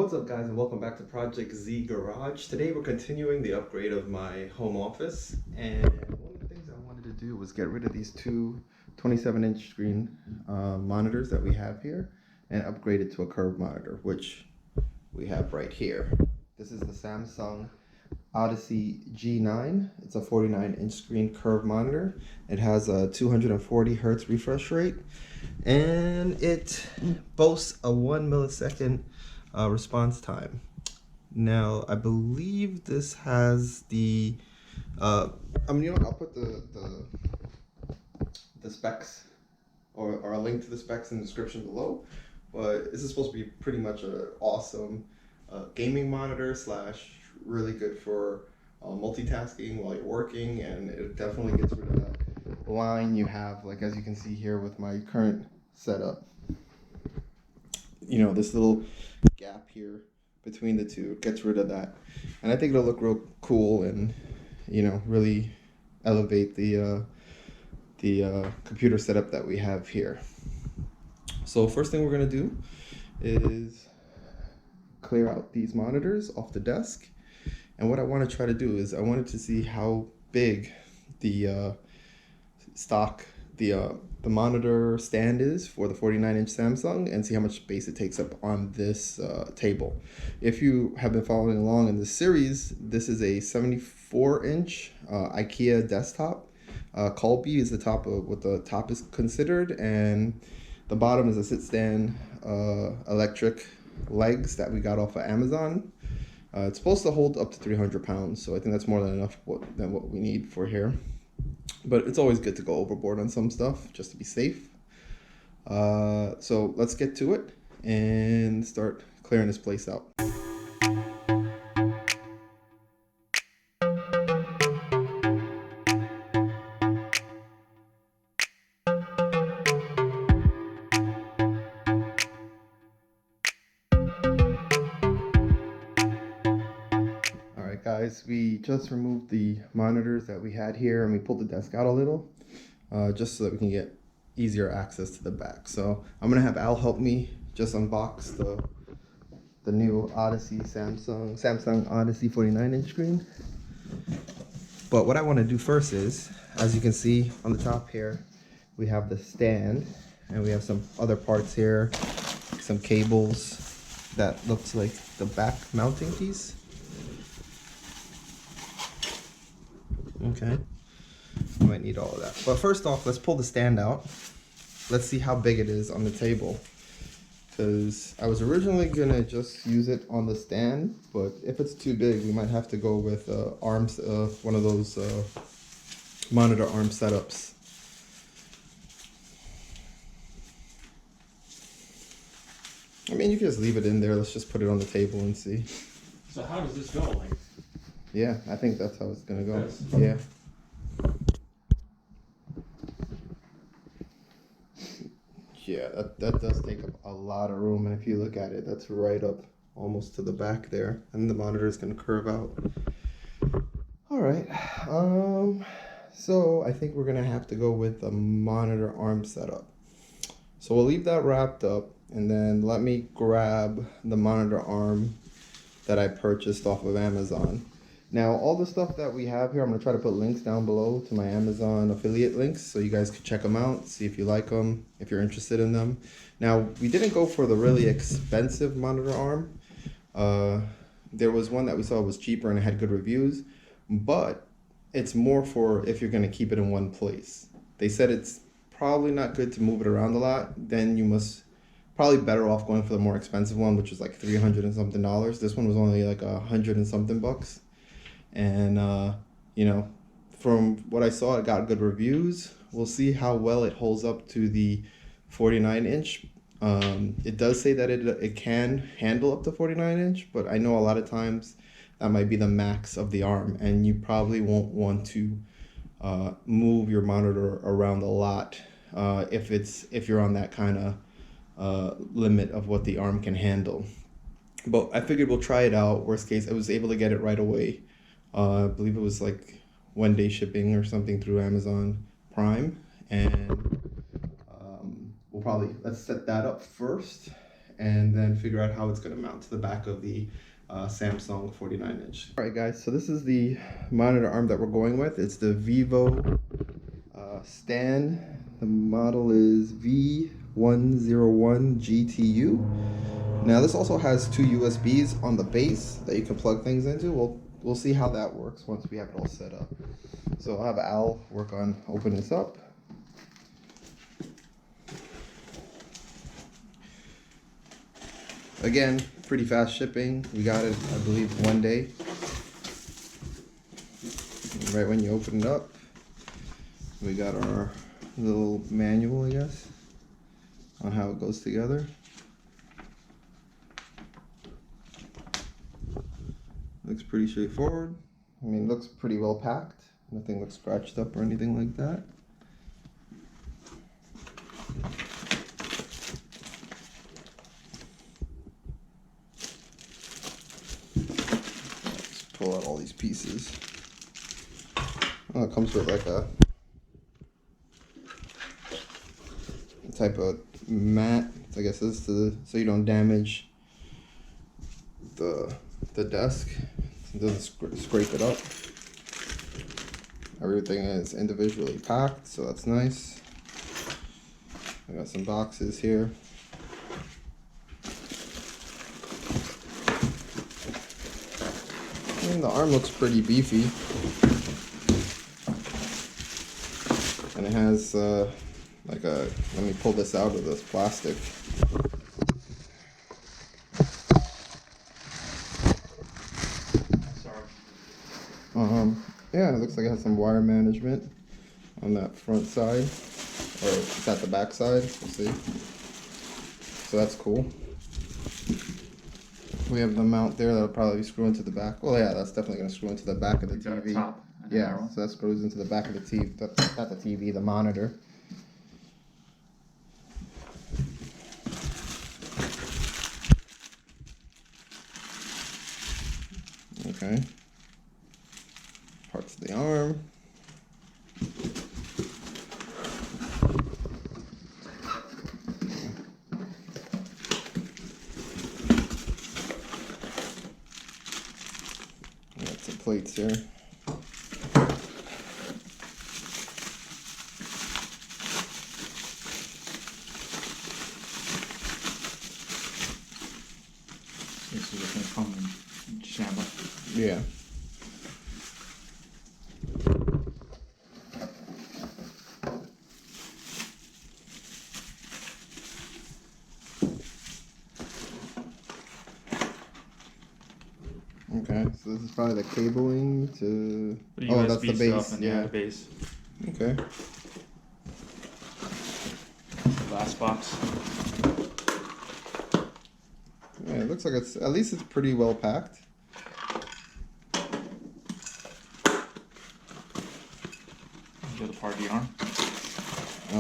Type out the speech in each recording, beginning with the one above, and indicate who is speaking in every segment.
Speaker 1: What's up guys, and welcome back to Project Z Garage. Today we're continuing the upgrade of my home office, and one of the things I wanted to do was get rid of these two 27-inch screen monitors that we have here and upgrade it to a curved monitor, which we have right here. This is the Samsung Odyssey G9. It's a 49-inch screen curved monitor. It has a 240 hertz refresh rate, and it boasts a 1 millisecond response time. Now, I believe this has the I'll put the specs or a link to the specs in the description below. But this is supposed to be pretty much an awesome gaming monitor slash really good for multitasking while you're working, and it definitely gets rid of that line you have, like as you can see here with my current setup. You know, this little gap here between the two gets rid of that, and I think it'll look real cool and, you know, really elevate the computer setup that we have here. So first thing we're gonna do is clear out these monitors off the desk, and what I want to try to do is I wanted to see how big the the monitor stand is for the 49-inch Samsung, and see how much space it takes up on this table. If you have been following along in this series, this is a 74-inch Ikea desktop. Colby is the top of what the top is considered, and the bottom is a sit stand electric legs that we got off of Amazon. It's supposed to hold up to 300 pounds, so I think that's more than enough than what we need for here. But it's always good to go overboard on some stuff just to be safe. So let's get to it and start clearing this place out. Alright guys, we just removed the monitors that we had here, and we pulled the desk out a little just so that we can get easier access to the back. So I'm gonna have Al help me just unbox the new Odyssey Samsung Odyssey 49-inch screen. But what I want to do first is, as you can see on the top here, we have the stand, and we have some other parts here, some cables that looks like the back mounting piece. Okay, I might need all of that. But first off, let's pull the stand out. Let's see how big it is on the table, because I was originally gonna just use it on the stand, but if it's too big, we might have to go with arms, one of those monitor arm setups. I mean, you can just leave it in there. Let's just put it on the table and see.
Speaker 2: So how does this go? Like,
Speaker 1: yeah, I think that's how it's gonna go.
Speaker 2: Yes.
Speaker 1: Yeah. Yeah, that does take up a lot of room, and if you look at it, that's right up almost to the back there, and the monitor is gonna curve out. All right, so I think we're gonna have to go with a monitor arm setup. So we'll leave that wrapped up, and then let me grab the monitor arm that I purchased off of Amazon. Now, all the stuff that we have here, I'm going to try to put links down below to my Amazon affiliate links so you guys can check them out, see if you like them, if you're interested in them. Now, we didn't go for the really expensive monitor arm. There was one that we saw was cheaper and it had good reviews, but it's more for if you're going to keep it in one place. They said it's probably not good to move it around a lot. Then you must probably better off going for the more expensive one, which was like $300 and something. This one was only like $100 and something bucks. And you know, from what I saw, it got good reviews. We'll see how well it holds up to the 49-inch. It does say that it can handle up to 49-inch, but I know a lot of times that might be the max of the arm, and you probably won't want to move your monitor around a lot if you're on that kind of limit of what the arm can handle. But I figured we'll try it out. Worst case, I was able to get it right away. I believe it was like 1-day shipping or something through Amazon Prime, and let's set that up first, and then figure out how it's going to mount to the back of the Samsung 49-inch. All right, guys, so this is the monitor arm that we're going with. It's the Vivo stand. The model is V101 GTU. Now this also has two USBs on the base that you can plug things into. We'll see how that works once we have it all set up. So I'll have Al work on opening this up. Again, pretty fast shipping. We got it, I believe, one day. Right when you open it up, we got our little manual, I guess, on how it goes together. Looks pretty straightforward. I mean, looks pretty well packed. Nothing looks scratched up or anything like that. Let's pull out all these pieces. Oh, it comes with like a type of mat. I guess this is so you don't damage the desk. It doesn't scrape it up. Everything is individually packed, so that's nice. I got some boxes here. And the arm looks pretty beefy. And it has like a, let me pull this out of this plastic. Yeah, it looks like it has some wire management on that front side, or it's at the back side, we'll see. So that's cool. We have the mount there that'll probably screw into the back. Well, yeah, that's definitely going to screw into the back of the TV.
Speaker 2: Top and
Speaker 1: Yeah,
Speaker 2: arrow.
Speaker 1: so that screws into the back of the TV, not the TV, the monitor. Okay. Parts of the arm. Got some plates here.
Speaker 2: This is gonna come in shamble.
Speaker 1: Yeah. Okay, so this is probably the cabling to.
Speaker 2: The
Speaker 1: Oh, that's
Speaker 2: USB
Speaker 1: the base.
Speaker 2: stuff and
Speaker 1: Yeah.
Speaker 2: the base.
Speaker 1: Okay.
Speaker 2: Glass box.
Speaker 1: Yeah, it looks like it's at least it's pretty well packed.
Speaker 2: The other part of the arm.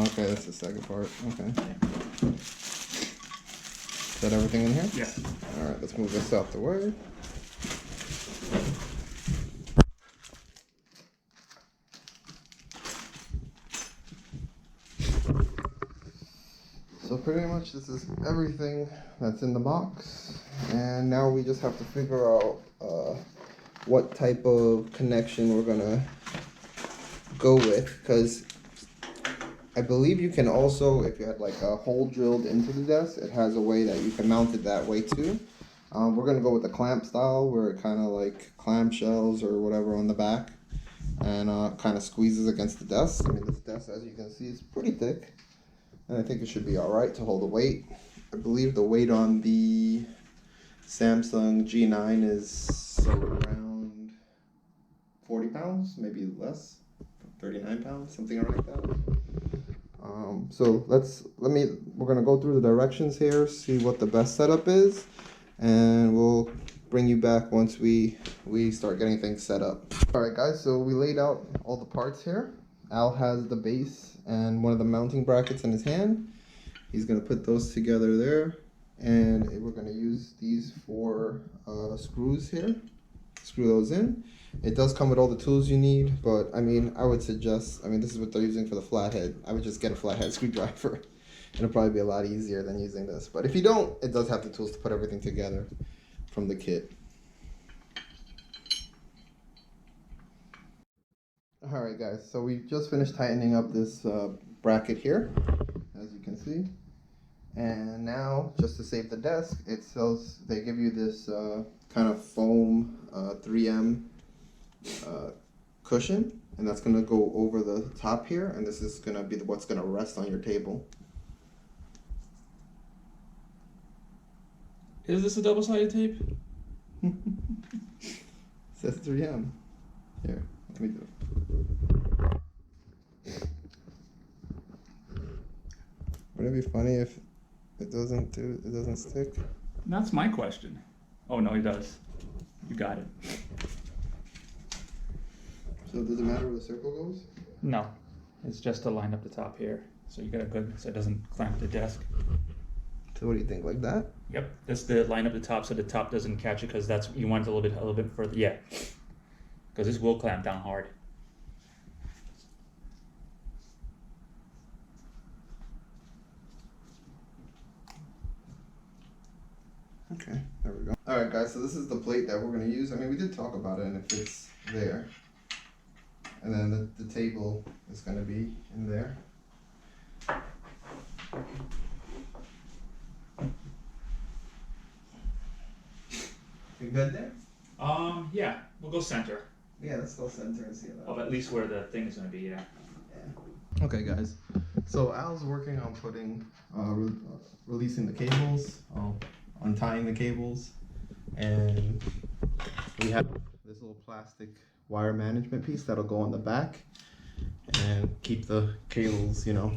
Speaker 1: Okay, that's the second part. Okay. Is that everything in here?
Speaker 2: Yeah.
Speaker 1: All right, let's move this out the way. So pretty much this is everything that's in the box, and now we just have to figure out what type of connection we're gonna go with, because I believe you can also, if you had like a hole drilled into the desk, it has a way that you can mount it that way too. We're gonna go with the clamp style, where it kind of like clamshells or whatever on the back, and kind of squeezes against the desk. I mean, this desk, as you can see, is pretty thick, and I think it should be all right to hold the weight. I believe the weight on the Samsung G9 is around 40 pounds, maybe less, 39 pounds, something like that. So we're gonna go through the directions here, see what the best setup is, and we'll bring you back once we start getting things set up. All right, guys, so we laid out all the parts here. Al has the base and one of the mounting brackets in his hand. He's gonna put those together there, and we're gonna use these 4 screws here. Screw those in. It does come with all the tools you need, but I mean, I would suggest, I mean, this is what they're using for the flathead. I would just get a flathead screwdriver It'll probably be a lot easier than using this. But if you don't, it does have the tools to put everything together from the kit. Alright guys, so we just finished tightening up this bracket here, as you can see. And now, just to save the desk, they give you this kind of foam 3M cushion, and that's going to go over the top here, and this is going to be what's going to rest on your table.
Speaker 2: Is this a double-sided tape?
Speaker 1: It says 3M. Here, let me do it. Wouldn't it be funny if it doesn't stick?
Speaker 2: That's my question. Oh no, he does. You got it.
Speaker 1: So does it matter where the circle goes?
Speaker 2: No, it's just to line up the top here, so you got a good, so it doesn't clamp the desk.
Speaker 1: So what do you think, like that?
Speaker 2: Yep, that's the line up the top so the top doesn't catch it, because that's you want it a little bit further. Yeah, because this will clamp down hard.
Speaker 1: Okay, there we go. Alright guys, so this is the plate that we're going to use. I mean, we did talk about it and it fits there. And then the table is going to be in there. You good there?
Speaker 2: Yeah, we'll go center.
Speaker 1: Yeah, let's go center and see that.
Speaker 2: Of at least where the thing is going to be, yeah.
Speaker 1: Okay guys, so Al's working on putting, releasing the cables, untying the cables, and we have this little plastic wire management piece that'll go on the back and keep the cables, you know,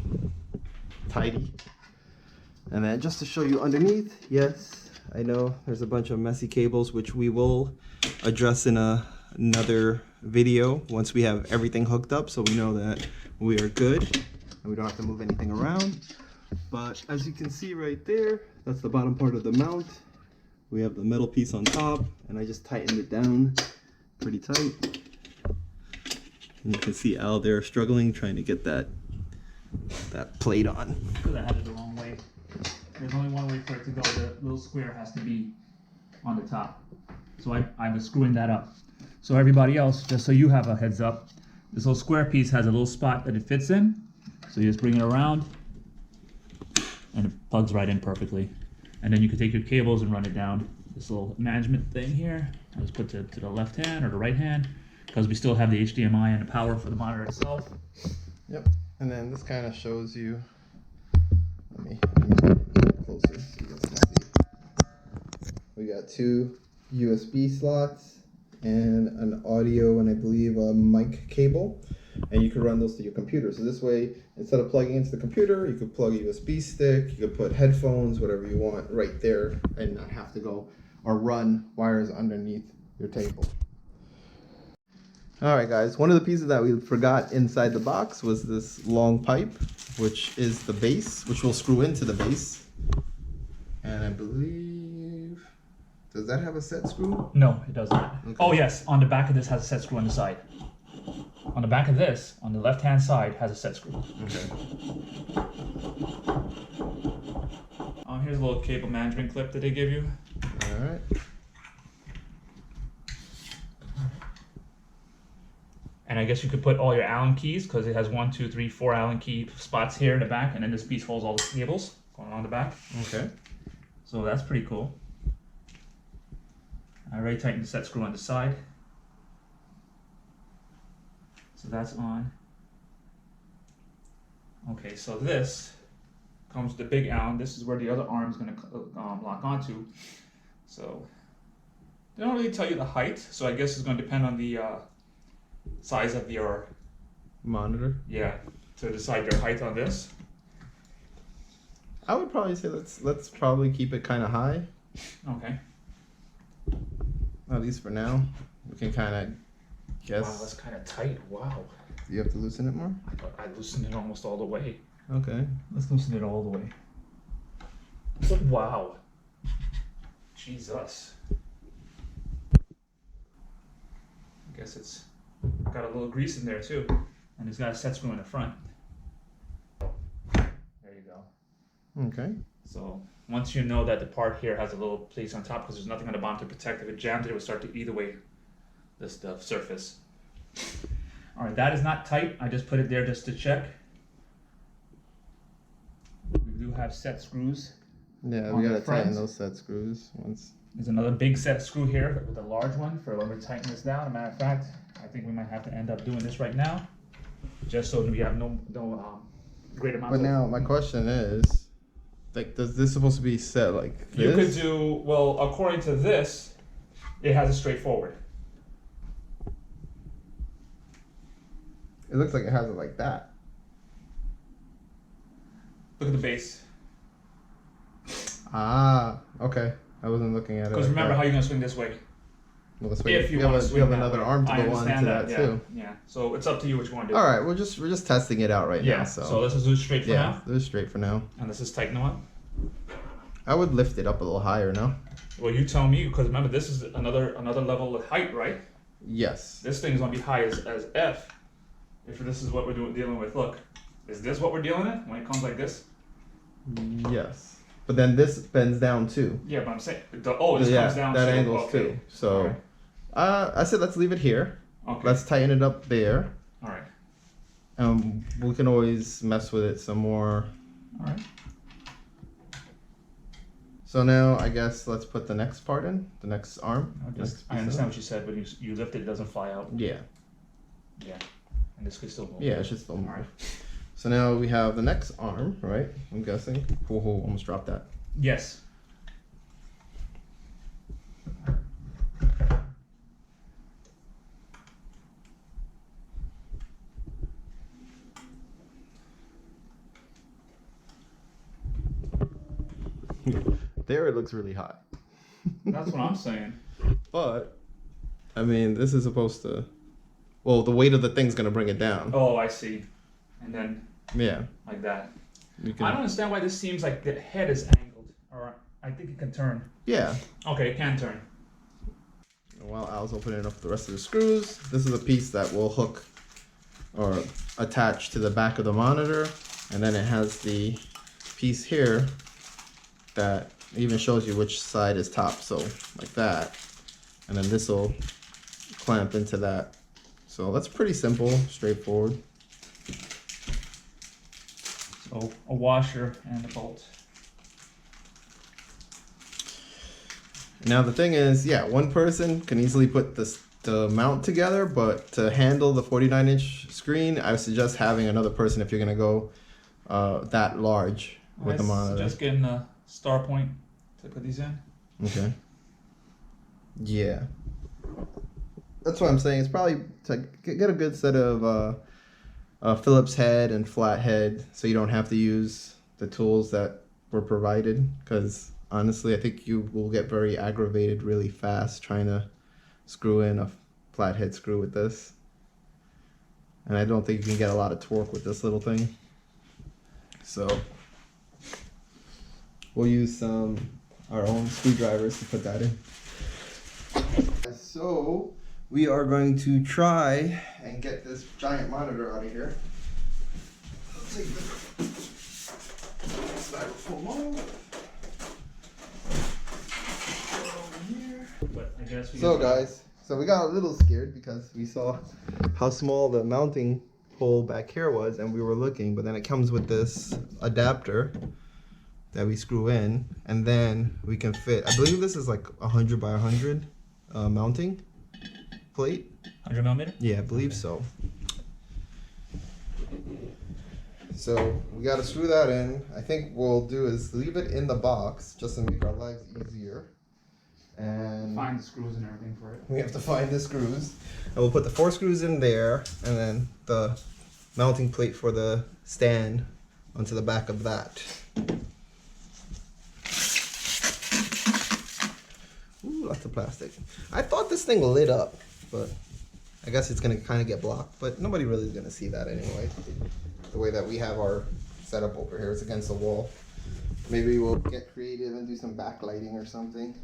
Speaker 1: tidy. And then just to show you underneath, yes, I know there's a bunch of messy cables, which we will address in another video once we have everything hooked up, so we know that we are good and we don't have to move anything around. But as you can see right there, that's the bottom part of the mount. We have the metal piece on top, and I just tightened it down pretty tight. And you can see Al there struggling, trying to get that plate on.
Speaker 2: Because I had it the wrong way. There's only one way for it to go. The little square has to be on the top. So I was screwing that up. So everybody else, just so you have a heads up, this little square piece has a little spot that it fits in. So you just bring it around, and it plugs right in perfectly. And then you can take your cables and run it down this little management thing here. I just put to the left hand or the right hand, because we still have the HDMI and the power for the monitor itself.
Speaker 1: Yep, and then this kind of shows you, let me get closer so you guys can see. We got 2 USB slots and an audio and I believe a mic cable, and you can run those to your computer. So this way, instead of plugging into the computer, you could plug a USB stick, you could put headphones, whatever you want right there, and not have to go or run wires underneath your table. All right guys, one of the pieces that we forgot inside the box was this long pipe, which is the base, which will screw into the base. And I believe, does that have a set screw?
Speaker 2: No, it does not.
Speaker 1: Okay.
Speaker 2: Oh yes, on the back of this has a set screw on the side. On the back of this, on the left-hand side, has a set screw.
Speaker 1: Okay.
Speaker 2: Here's a little cable management clip that they give you.
Speaker 1: All right.
Speaker 2: And I guess you could put all your Allen keys, because it has 1, 2, 3, 4 Allen key spots here in the back, and then this piece holds all the cables going on the back.
Speaker 1: Okay.
Speaker 2: So that's pretty cool. I already tightened the set screw on the side. So that's on. Okay, so this comes with the big Allen. This is where the other arm is going to lock onto. So they don't really tell you the height, so I guess it's going to depend on the size of your
Speaker 1: Monitor.
Speaker 2: Yeah, to decide your height on this.
Speaker 1: I would probably say let's probably keep it kind of high.
Speaker 2: Okay.
Speaker 1: At least for now. We can kind of guess.
Speaker 2: Wow, that's kind of tight. Wow.
Speaker 1: Do you have to loosen it more?
Speaker 2: I thought I loosened it almost all the way.
Speaker 1: Okay.
Speaker 2: Let's loosen it all the way. Wow. Jesus. I guess it's got a little grease in there too. And it's got a set screw in the front. There you go.
Speaker 1: Okay.
Speaker 2: So once you know that the part here has a little place on top, because there's nothing on the bottom to protect, if it jammed it would start to eat away the surface. All right, that is not tight. I just put it there just to check. We do have set screws.
Speaker 1: Yeah, we gotta tighten those set screws once.
Speaker 2: There's another big set screw here with a large one for when we tighten this down. As a matter of fact, I think we might have to end up doing this right now, just so we have no great amount.
Speaker 1: But now my question is, like, does this supposed to be set like this?
Speaker 2: You could do, well, according to this, it has a straightforward.
Speaker 1: It looks like it has it like that.
Speaker 2: Look at the base.
Speaker 1: Ah, okay. I wasn't looking at it.
Speaker 2: Because remember how you're gonna swing this way.
Speaker 1: Well, this
Speaker 2: If you want to swing
Speaker 1: we have
Speaker 2: that
Speaker 1: another
Speaker 2: way.
Speaker 1: arm to
Speaker 2: I
Speaker 1: go on to
Speaker 2: understand
Speaker 1: that
Speaker 2: yeah,
Speaker 1: too.
Speaker 2: Yeah. So it's up to you what you want to do.
Speaker 1: All right, we're just testing it out right now.
Speaker 2: So let's just do it straight for now.
Speaker 1: do it straight for now.
Speaker 2: And let's just tighten them up.
Speaker 1: I would lift it up a little higher, no?
Speaker 2: Well, you tell me, because remember this is another level of height, right?
Speaker 1: Yes.
Speaker 2: This thing's gonna be high as F. If this is what we're dealing with, look, is this what we're dealing with when it comes like this?
Speaker 1: Yes. But then this bends down too.
Speaker 2: Yeah, but I'm saying, this comes down.
Speaker 1: That angles too. So,
Speaker 2: right.
Speaker 1: I said let's leave it here.
Speaker 2: Okay.
Speaker 1: Let's tighten it up there.
Speaker 2: All right.
Speaker 1: We can always mess with it some more.
Speaker 2: All right.
Speaker 1: So now I guess let's put the next part in, the next arm.
Speaker 2: I understand what you said, but you lift it, it doesn't fly out.
Speaker 1: Yeah.
Speaker 2: Yeah. And this could still move.
Speaker 1: Yeah, it should still move.
Speaker 2: All right.
Speaker 1: So now we have the next arm, right? I'm guessing. Whoa, almost dropped that.
Speaker 2: Yes.
Speaker 1: There it looks really high.
Speaker 2: That's what I'm saying.
Speaker 1: But, I mean, this is supposed to... Well, the weight of the thing's going to bring it down.
Speaker 2: Oh, I see. And then...
Speaker 1: Yeah.
Speaker 2: Like that.
Speaker 1: You can...
Speaker 2: I don't understand why this seems like the head is angled. Or I think it can turn.
Speaker 1: Yeah.
Speaker 2: Okay, it can turn.
Speaker 1: While Al's opening up the rest of the screws, this is a piece that will hook or attach to the back of the monitor. And then it has the piece here that even shows you which side is top. So like that. And then this will clamp into that. So that's pretty simple, straightforward.
Speaker 2: So a washer and a bolt.
Speaker 1: Now the thing is, yeah, one person can easily put the mount together, but to handle the 49-inch screen, I suggest having another person if you're gonna go that large with the monitor.
Speaker 2: Just getting a star point to put these in.
Speaker 1: Okay. Yeah. That's what I'm saying. It's probably to get a good set of Phillips head and flat head, so you don't have to use the tools that were provided, because honestly, I think you will get very aggravated really fast trying to screw in a flathead screw with this. And I don't think you can get a lot of torque with this little thing. So we'll use our own screwdrivers to put that in. So we are going to try and get this giant monitor out of here. I'll take the styrofoam off. So guys, we got a little scared because we saw how small the mounting hole back here was, and we were looking, but then it comes with this adapter that we screw in, and then we can fit, I believe this is like 100 by 100 mounting plate.
Speaker 2: 100 millimeter?
Speaker 1: Yeah, I believe so. So we got to screw that in. I think what we'll do is leave it in the box just to make our lives easier. And
Speaker 2: find the screws and everything for it.
Speaker 1: We have to find the screws. And we'll put the 4 screws in there, and then the mounting plate for the stand onto the back of that. Ooh, lots of plastic. I thought this thing lit up, but I guess it's gonna kind of get blocked, but nobody really is gonna see that anyway. The way that we have our setup over here, it's against the wall. Maybe we'll get creative and do some backlighting or something.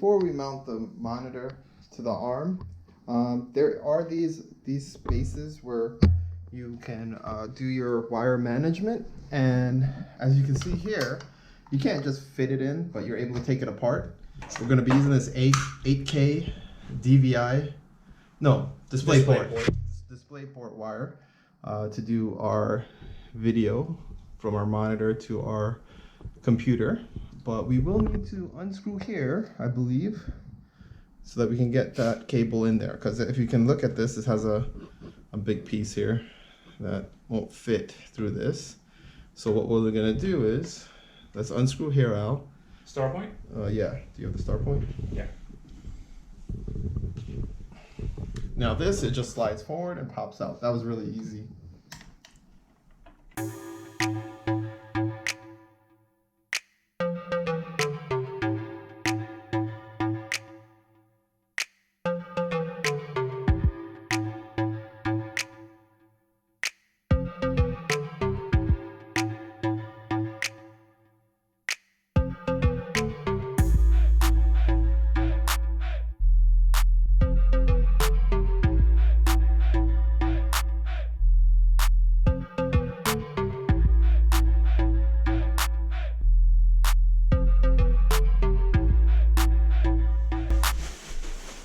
Speaker 1: before we mount the monitor to the arm, there are these spaces where you can do your wire management, and as you can see here, you can't just fit it in, but you're able to take it apart. We're going to be using this 8K DisplayPort wire to do our video from our monitor to our computer. But we will need to unscrew here, I believe, so that we can get that cable in there. Because if you can look at this, it has a big piece here that won't fit through this. So what we're gonna do is, let's unscrew here out.
Speaker 2: Star point?
Speaker 1: Yeah, do you have the star point?
Speaker 2: Yeah.
Speaker 1: Now this, it just slides forward and pops out. That was really easy.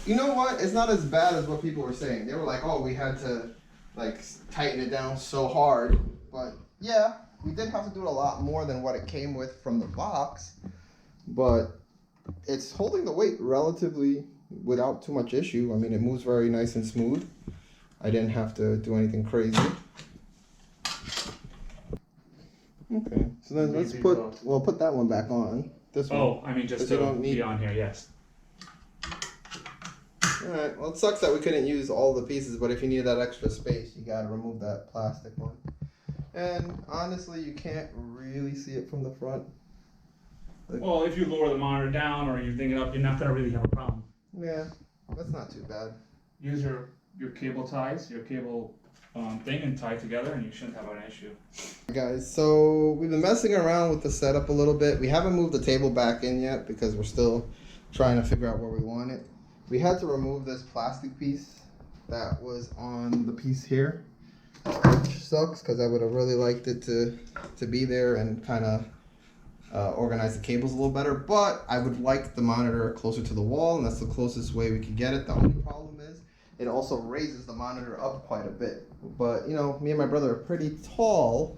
Speaker 1: You know what? It's not as bad as what people were saying. They were like, oh, we had to like tighten it down so hard. But yeah, we did have to do it a lot more than what it came with from the box. But it's holding the weight relatively without too much issue. I mean, it moves very nice and smooth. I didn't have to do anything crazy. Okay, so then we'll put that one back on. This one.
Speaker 2: Oh, I mean just to be on here, yes.
Speaker 1: Alright, well it sucks that we couldn't use all the pieces, but if you need that extra space, you gotta remove that plastic one. And honestly, you can't really see it from the front.
Speaker 2: Well, if you lower the monitor down or you bring it up, you're not gonna really have a problem.
Speaker 1: Yeah, that's not too bad.
Speaker 2: Use your cable ties, your cable thing, and tie it together, and you shouldn't have an issue.
Speaker 1: Guys, so we've been messing around with the setup a little bit. We haven't moved the table back in yet because we're still trying to figure out where we want it. We had to remove this plastic piece that was on the piece here, which sucks because I would have really liked it to be there and kind of organize the cables a little better. But I would like the monitor closer to the wall, and that's the closest way we could get it. The only problem is it also raises the monitor up quite a bit. But you know, me and my brother are pretty tall,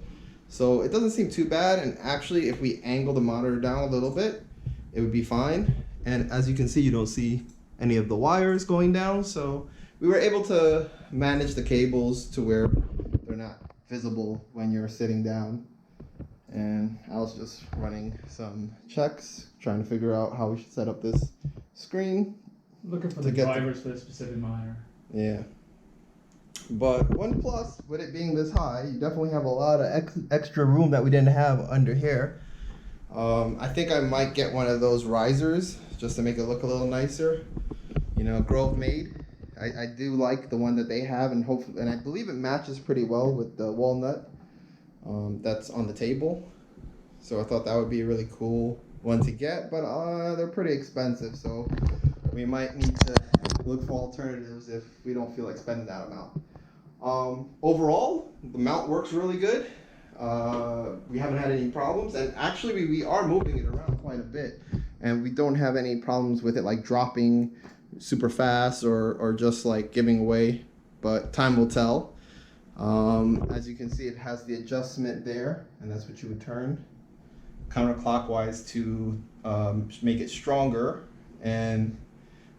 Speaker 1: so it doesn't seem too bad. And actually, if we angle the monitor down a little bit, it would be fine. And as you can see, you don't see any of the wires going down, so we were able to manage the cables to where they're not visible when you're sitting down. And I was just running some checks, trying to figure out how we should set up this screen.
Speaker 2: Looking for the drivers for the specific monitor.
Speaker 1: Yeah. But one plus, with it being this high, you definitely have a lot of extra room that we didn't have under here. I think I might get one of those risers just to make it look a little nicer. You know, Grove made. I do like the one that they have, and hopefully, and I believe it matches pretty well with the walnut that's on the table. So I thought that would be a really cool one to get, but they're pretty expensive, so we might need to look for alternatives if we don't feel like spending that amount. Overall, the mount works really good. We haven't had any problems, and actually we are moving it around quite a bit, and we don't have any problems with it like dropping super fast or just like giving away, but time will tell. As you can see, it has the adjustment there, and that's what you would turn counterclockwise to make it stronger, and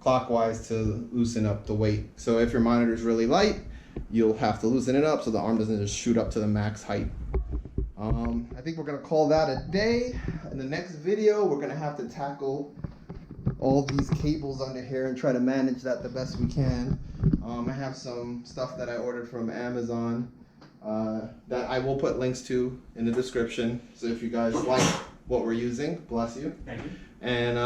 Speaker 1: clockwise to loosen up the weight. So if your monitor is really light, you'll have to loosen it up so the arm doesn't just shoot up to the max height. I think we're gonna call that a day. In the next video, we're gonna have to tackle all these cables under here and try to manage that the best we can. I have some stuff that I ordered from Amazon that I will put links to in the description. So if you guys like what we're using, bless you.
Speaker 2: Thank you.
Speaker 1: And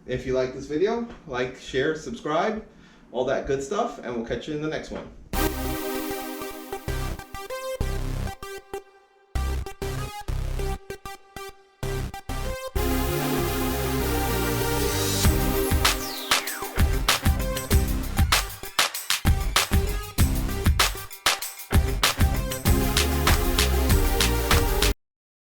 Speaker 1: if you like this video, like, share, subscribe, all that good stuff, and we'll catch you in the next one.